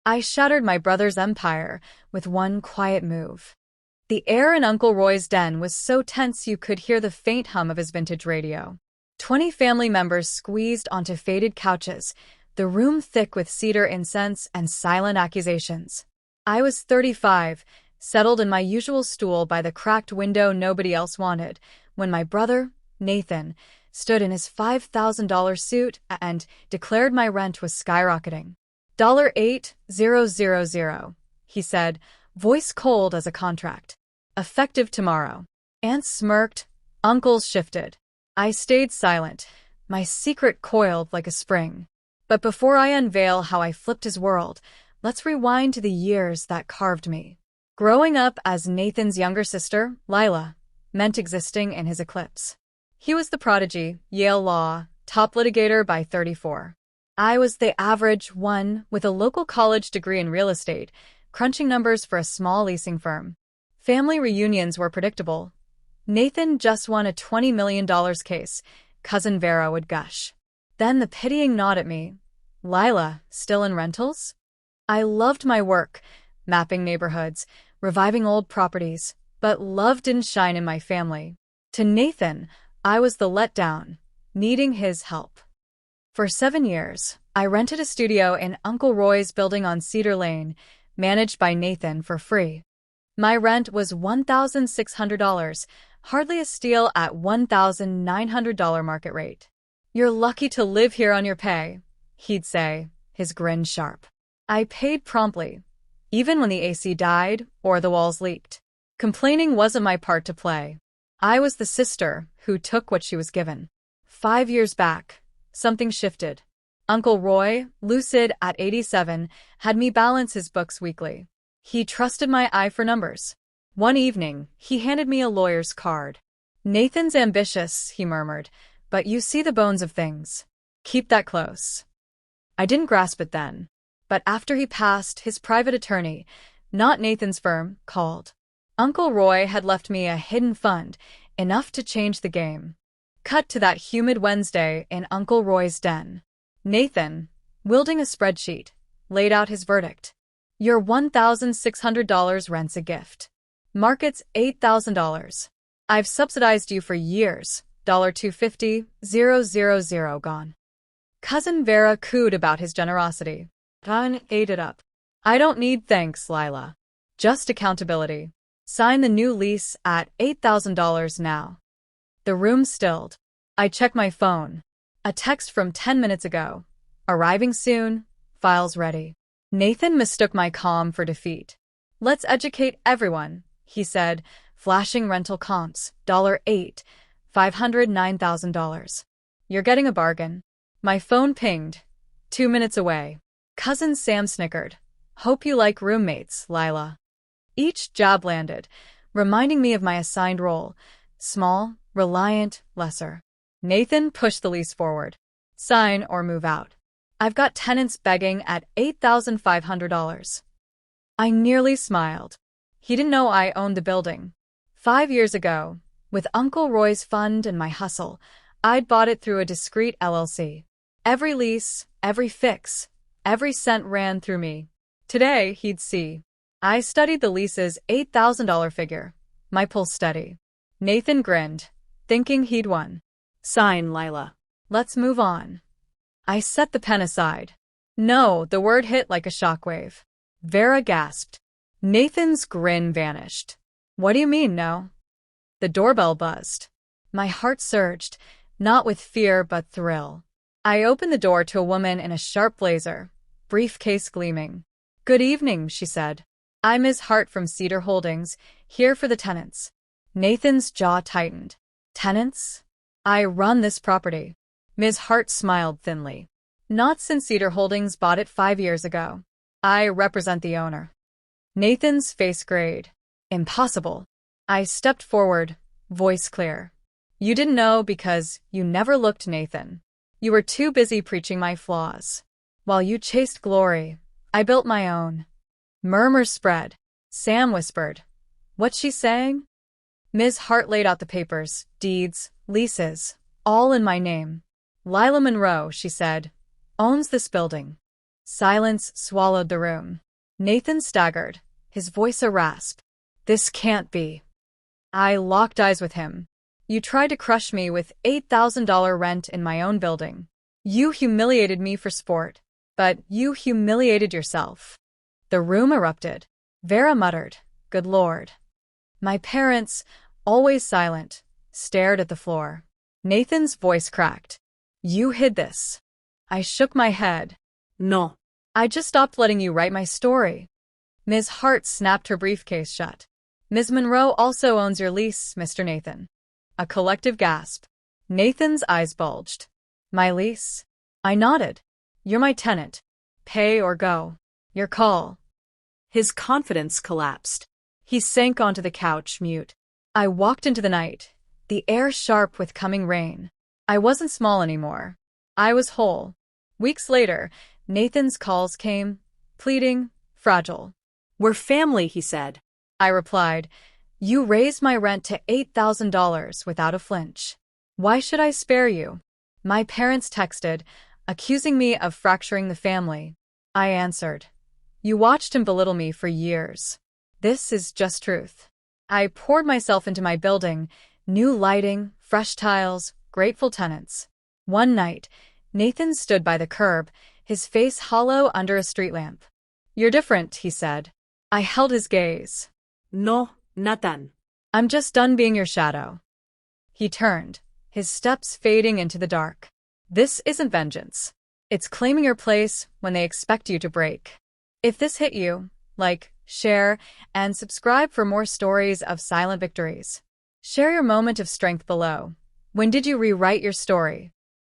I shattered my brother's empire with one quiet move. The air in Uncle Roy's den was so tense you could hear the faint hum of his vintage radio. 20 family members squeezed onto faded couches, the room thick with cedar incense and silent accusations. I was 35, settled in my usual stool by the cracked window nobody else wanted, when my brother, Nathan, stood in his $5,000 suit and declared my rent was skyrocketing. $8,000, he said, voice cold as a contract. Effective tomorrow. Aunts smirked, uncles shifted. I stayed silent, my secret coiled like a spring. But before I unveil how I flipped his world, let's rewind to the years that carved me. Growing up as Nathan's younger sister, Lila, meant existing in his eclipse. He was the prodigy, Yale Law, top litigator by 34. I was the average one with a local college degree in real estate, crunching numbers for a small leasing firm. Family reunions were predictable. Nathan just won a $20 million case, Cousin Vera would gush. Then the pitying nod at me. Lila, still in rentals? I loved my work, mapping neighborhoods, reviving old properties, but love didn't shine in my family. To Nathan, I was the letdown, needing his help. For 7 years, I rented a studio in Uncle Roy's building on Cedar Lane, managed by Nathan for free. My rent was $1,600, hardly a steal at $1,900 market rate. You're lucky to live here on your pay, he'd say, his grin sharp. I paid promptly, even when the AC died or the walls leaked. Complaining wasn't my part to play. I was the sister who took what she was given. 5 years back, something shifted. Uncle Roy, lucid at 87, had me balance his books weekly. He trusted my eye for numbers. One evening, he handed me a lawyer's card. Nathan's ambitious, he murmured, but you see the bones of things. Keep that close. I didn't grasp it then. But after he passed, his private attorney, not Nathan's firm, called. Uncle Roy had left me a hidden fund, enough to change the game. Cut to that humid Wednesday in Uncle Roy's den. Nathan, wielding a spreadsheet, laid out his verdict. Your $1,600 rent's a gift. Market's $8,000. I've subsidized you for years. $250,000 gone. Cousin Vera cooed about his generosity. Ron ate it up. I don't need thanks, Lila. Just accountability. Sign the new lease at $8,000 now. The room stilled. I checked my phone. A text from 10 minutes ago. Arriving soon. Files ready. Nathan mistook my calm for defeat. Let's educate everyone, he said, flashing rental comps. $8, $509,000. You're getting a bargain. My phone pinged. 2 minutes away. Cousin Sam snickered. Hope you like roommates, Lila. Each job landed, reminding me of my assigned role. Small, reliant, lesser. Nathan pushed the lease forward. Sign or move out. I've got tenants begging at $8,500. I nearly smiled. He didn't know I owned the building. 5 years ago, with Uncle Roy's fund and my hustle, I'd bought it through a discreet LLC. Every lease, every fix, every cent ran through me. Today, he'd see. I studied the lease's $8,000 figure, my pulse steady. Nathan grinned, thinking he'd won. Sign, Lila. Let's move on. I set the pen aside. No, the word hit like a shockwave. Vera gasped. Nathan's grin vanished. What do you mean, no? The doorbell buzzed. My heart surged, not with fear but thrill. I opened the door to a woman in a sharp blazer, briefcase gleaming. Good evening, she said. I'm Ms. Hart from Cedar Holdings, here for the tenants. Nathan's jaw tightened. Tenants? I run this property. Ms. Hart smiled thinly. Not since Cedar Holdings bought it 5 years ago. I represent the owner. Nathan's face grayed. Impossible. I stepped forward, voice clear. You didn't know because you never looked, Nathan. You were too busy preaching my flaws. While you chased glory, I built my own. Murmurs spread. Sam whispered. What's she saying? Ms. Hart laid out the papers, deeds, leases, all in my name. Lila Monroe, she said, owns this building. Silence swallowed the room. Nathan staggered, his voice a rasp. This can't be. I locked eyes with him. You tried to crush me with $8,000 rent in my own building. You humiliated me for sport, but you humiliated yourself. The room erupted. Vera muttered, "Good Lord." My parents, always silent, stared at the floor. Nathan's voice cracked. You hid this. I shook my head. No. I just stopped letting you write my story. Ms. Hart snapped her briefcase shut. Ms. Monroe also owns your lease, Mr. Nathan. A collective gasp. Nathan's eyes bulged. My lease? I nodded. You're my tenant. Pay or go. Your call. His confidence collapsed. He sank onto the couch, mute. I walked into the night, the air sharp with coming rain. I wasn't small anymore. I was whole. Weeks later, Nathan's calls came, pleading, fragile. We're family, he said. I replied, you raised my rent to $8,000 without a flinch. Why should I spare you? My parents texted, accusing me of fracturing the family. I answered, you watched him belittle me for years. This is just truth. I poured myself into my building, new lighting, fresh tiles, grateful tenants. One night, Nathan stood by the curb, his face hollow under a street lamp. You're different, he said. I held his gaze. No, Nathan. I'm just done being your shadow. He turned, his steps fading into the dark. This isn't vengeance. It's claiming your place when they expect you to break. If this hit you, like, share, and subscribe for more stories of silent victories. Share your moment of strength below. When did you rewrite your story?